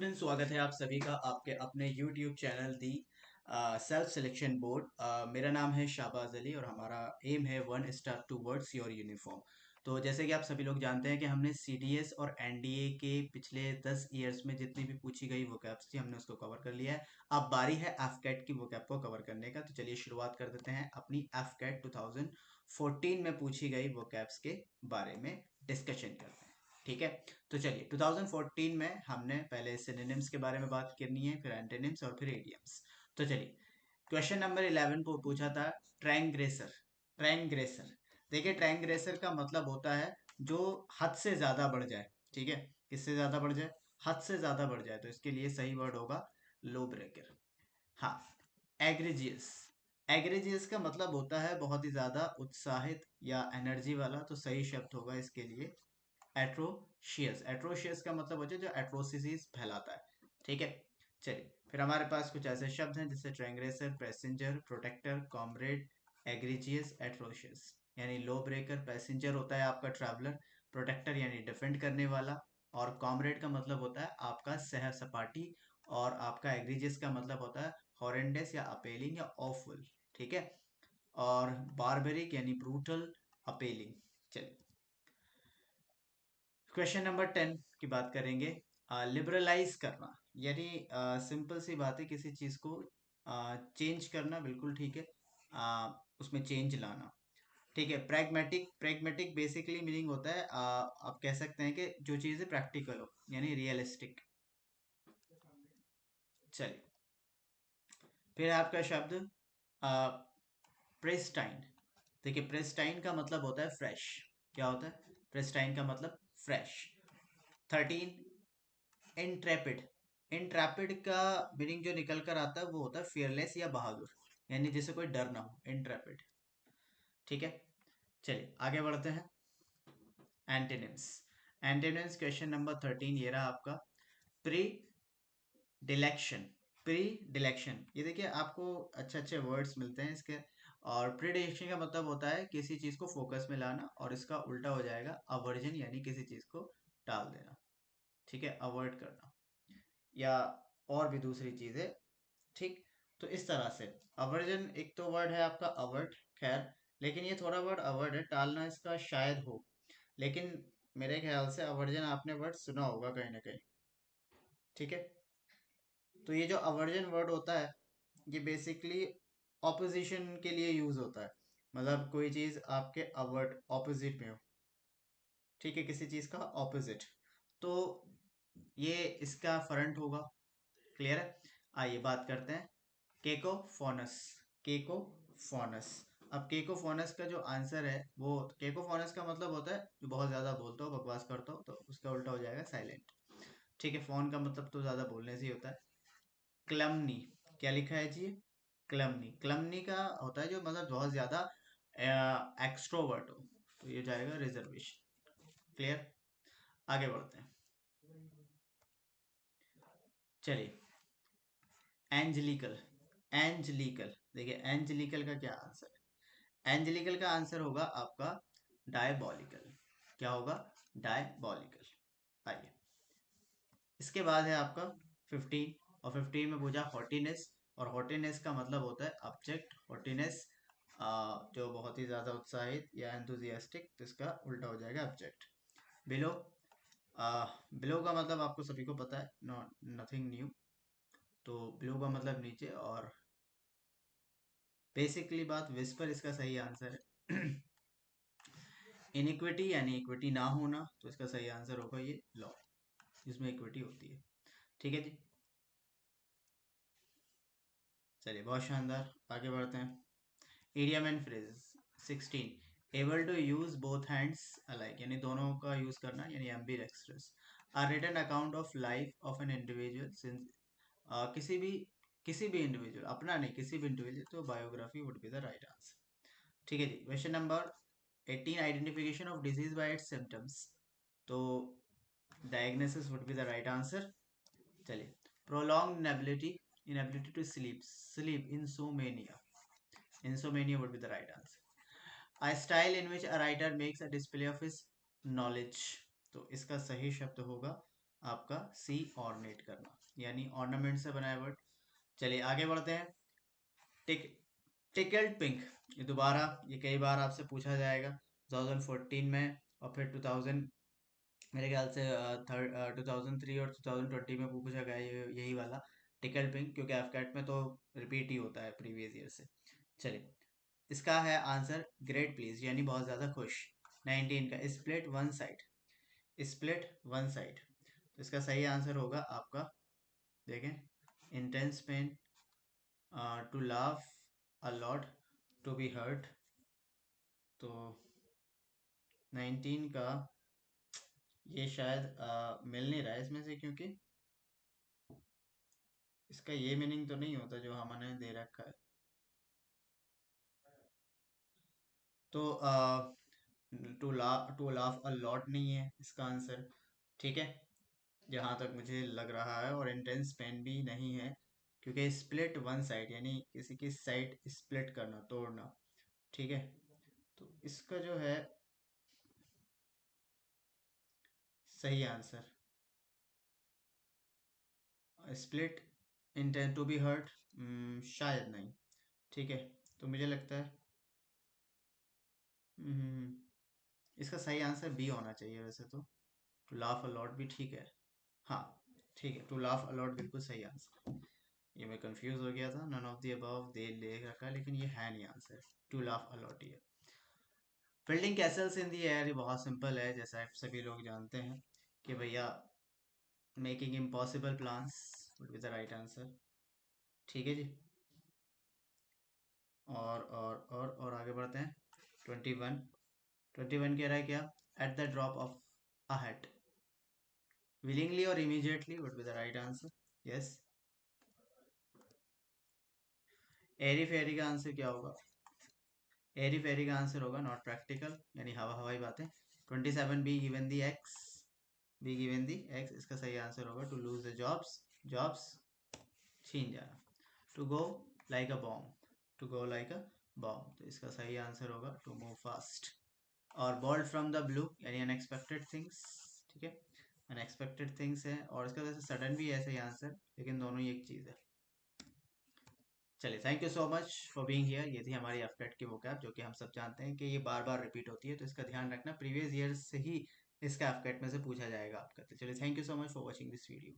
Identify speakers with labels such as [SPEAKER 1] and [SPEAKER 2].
[SPEAKER 1] स्वागत है आप सभी का आपके अपने YouTube चैनल दी सेल्फ सिलेक्शन बोर्ड। मेरा नाम है शाहबाज अली और हमारा एम है 1 स्टार टूवर्ड्स योर यूनिफॉर्म। तो जैसे कि आप सभी लोग जानते हैं कि हमने CDS और NDA के पिछले 10 ईयर्स में जितनी भी पूछी गई वोकैब्स थी हमने उसको कवर कर लिया है। अब बारी है एफकेट की वोकैब को कवर करने का। तो चलिए शुरुआत कर देते हैं अपनी एफकेट 2014 में पूछी गई वोकैब्स के बारे में डिस्कशन करते हैं। ठीक है, तो चलिए 2014 में हमने पहले सिनोनिम्स के बारे में बात करनी है, फिर एंटोनिम्स और फिर एडियम्स। तो चलिए क्वेश्चन नंबर 11 को पूछा था ट्रैंग्रेसर। ट्रैंग्रेसर, देखिए ट्रैंग्रेसर का मतलब होता है जो हद से ज्यादा बढ़ जाए। ठीक है, किससे ज्यादा बढ़ जाए? हद से ज्यादा बढ़ जाए। तो इसके लिए सही वर्ड होगा लो ब्रेकर। हाँ, एग्रीजियस। एग्रीजियस का मतलब होता है बहुत ही ज्यादा उत्साहित या एनर्जी वाला। तो सही शब्द होगा इसके लिए एट्रोशियस। एट्रोशियस का मतलब होता है जो एट्रोसिटीज फैलाता है। ठीक है, चलिए फिर हमारे पास कुछ ऐसे शब्द हैं जैसे transgressor, passenger, protector, comrade, egregious, atrocious. यानी लो ब्रेकर पैसेंजर होता है आपका ट्रैवलर, प्रोटेक्टर यानी डिफेंड करने वाला, और कॉमरेड का मतलब होता है आपका सह सपाटी, और आपका एग्रीजियस का मतलब होता है हॉरेंडस या अपेलिंग या ऑफुल। ठीक है, और बारबेरिक यानी ब्रूटल, अपेलिंग। चलिए क्वेश्चन नंबर 10 की बात करेंगे। लिबरलाइज करना, यानी सिंपल सी बात है, किसी चीज को चेंज करना, बिल्कुल ठीक है। उसमें चेंज लाना। ठीक है, प्रैग्मेटिक। प्रैग्मेटिक बेसिकली मीनिंग होता है आप कह सकते हैं कि जो चीजें प्रैक्टिकल हो, यानी रियलिस्टिक। चलिए फिर आपका शब्द प्रेस्टाइन। देखिए प्रेस्टाइन का मतलब होता है फ्रेश। क्या होता है प्रेस्टाइन का मतलब? फ्रेश। 13, इंट्रेपिड। इंट्रेपिड का मीनिंग जो निकल कर आता है वो होता है फियरलेस या बहादुर, यानी जिसे कोई डर ना हो, इंट्रेपिड। ठीक है, चलिए आगे बढ़ते हैं। एंटेनिम्स। एंटेनिम्स क्वेश्चन नंबर 13 ये रहा आपका। प्री डिलेक्शन। प्री डिलेक्शन, ये देखिए आपको अच्छे अच्छे वर्ड्स मिलते हैं इसके। और प्री डिलेक्शन का मतलब होता है किसी चीज को फोकस में लाना, और इसका उल्टा हो जाएगा अवर्जन, यानी किसी चीज को टाल देना। ठीक है, अवॉइड करना या और भी दूसरी चीजें। ठीक, तो इस तरह से अवर्जन एक तो वर्ड है आपका अवर्ट, खैर लेकिन ये थोड़ा वर्ड अवर्ड है, टालना इसका शायद हो, लेकिन मेरे ख्याल से अवर्जन आपने वर्ड सुना होगा कहीं ना कहीं। ठीक है, तो ये जो अवर्जन वर्ड होता है ये बेसिकली ऑपोजिशन के लिए यूज होता है। मतलब कोई चीज आपके अवर्ट ऑपोजिट में हो। ठीक है, किसी चीज का ऑपोजिट, तो ये इसका फ्रंट होगा। क्लियर है? आइए बात करते हैं केकोफोनस। केकोफोनस। अब केकोफोनस का जो आंसर है वो, केकोफोनस का मतलब होता है जो बहुत ज्यादा बोलता हो, बकवास करता हो, तो उसका उल्टा हो जाएगा साइलेंट। ठीक है, फोन का मतलब तो ज्यादा बोलने से ही होता है। क्लमनी। क्या लिखा है जी? क्लमनी। क्लमनी का होता है जो मतलब बहुत ज्यादा एक्सट्रोवर्ट हो, तो ये जाएगा रिजर्वेशन। क्लियर? आगे बढ़ते हैं। चलिए एंजलिकल। एंजलिकल, देखिए एंजलिकल का क्या आंसर है? एंजलिकल का आंसर होगा आपका डायबॉलिकल। क्या होगा? डायबॉलिकल। आइए, इसके बाद है आपका 15, और 15 में पूछा हॉटीनेस। और हॉटीनेस का मतलब होता है ऑब्जेक्ट। हॉटीनेस जो बहुत ही ज्यादा उत्साहित या एंथुजियास्टिक, तो इसका उल्टा हो जाएगा ऑब्जेक्ट। बिलो। बिलो का मतलब आपको सभी को पता है, नो नथिंग न्यू। तो बिलो का मतलब नीचे, और बेसिकली बात विस्पर इसका सही आंसर है। इनइक्विटी यानी इक्विटी ना होना, तो इसका सही आंसर होगा ये लॉ, जिसमें इक्विटी होती है। ठीक है जी, चलिए बहुत शानदार, आगे बढ़ते हैं। Idiom and phrase. 16, able to use both hands alike, यानी दोनों का यूज करना, यानी ambidextrous. A written account of life of an individual since, किसी भी इंडिविजुअल, अपना नहीं, किसी भी इंडिविजुअल, तो biography would be the right answer. ठीक है जी, question number 18, identification of disease by its symptoms. तो diagnosis would be the right answer. चलिए, prolong inability, inability to sleep, sleep insomnia, insomnia would be the right answer. A style in which a writer makes a display of his knowledge, तो इसका सही शब्द होगा आपका सी ornate करना, यानी ornament से बनाया वर्ड। चलिए आगे बढ़ते हैं। टिक टिकल्ड पिंक, ये दोबारा, ये कई बार आपसे पूछा जाएगा 2014 में, और फिर 2000, मेरे ख्याल से 2003 और 2020 में पूछा गया यही वाला टिकल्ड पिंक, क्योंकि एफकैट में तो रिपीट ही होता है प्रीवियस ईयर से। चलिए, इसका है आंसर ग्रेट प्लीज, यानी बहुत ज़्यादा खुश। 19 का split one side, split one side, तो इसका सही आंसर होगा आपका, देखें, intense pain, to laugh a lot, to be hurt. तो 19 का ये शायद मिल नहीं रहा है इसमें से, क्योंकि इसका ये मीनिंग तो नहीं होता जो हमने दे रखा है। तो टू लाफ अ लॉट नहीं है इसका आंसर, ठीक है, जहाँ तक मुझे लग रहा है, और इंटेंस पेन भी नहीं है, क्योंकि स्प्लिट वन साइड यानी किसी की साइड स्प्लिट करना, तोड़ना, ठीक है। तो इसका जो है सही answer, split intent to be hurt, शायद नहीं, ठीक है। तो मुझे लगता है इसका सही आंसर बी होना चाहिए वैसे तो। टू लाफ अलॉट भी ठीक है, हाँ, ठीक है, टू लाफ अलॉट बिल्कुल सही आंसर। ये मैं कंफ्यूज हो गया था, नन ऑफ द अबव दे ले रखा है, लेकिन ये है नहीं आंसर, टू लाफ अलॉट ही है। बिल्डिंग कैसल्स इन दी एयर, ये बहुत सिंपल है, जैसा आप सभी लोग जानते हैं कि भैया making impossible plans would be the right answer, ठीक है जी। और आगे बढ़ते हैं। 21, 21 कह रहा है क्या, at the drop of a hat, willingly और immediately would be the right answer, yes. Airy fairy का आंसर क्या होगा, एरी फेरी का आंसर होगा नॉट प्रैक्टिकल, यानी हवा हवाई बातें। 27, be given the axe, be given the axe, इसका सही आंसर होगा to lose the jobs, jobs छीन जाना। To go like a bomb, to go like a bomb, तो इसका सही आंसर होगा टू मूव फास्ट। और बोल्ड फ्रॉम द ब्लू, यानी अनएक्सपेक्टेड थिंग्स, ठीक है, अनएक्सपेक्टेड थिंग्स है, और इसका वैसे सडन भी है सही आंसर, लेकिन दोनों ही एक चीज़ है। चलिए, thank you so much for being here. ये थी हमारी एफटेट की वोकैब, जो कि हम सब जानते हैं कि ये बार बार रिपीट होती है, तो इसका ध्यान रखना, प्रीवियस ईयर से ही इसका एफकेट में से पूछा जाएगा आपका। तो चलिए, thank you so much for watching this video.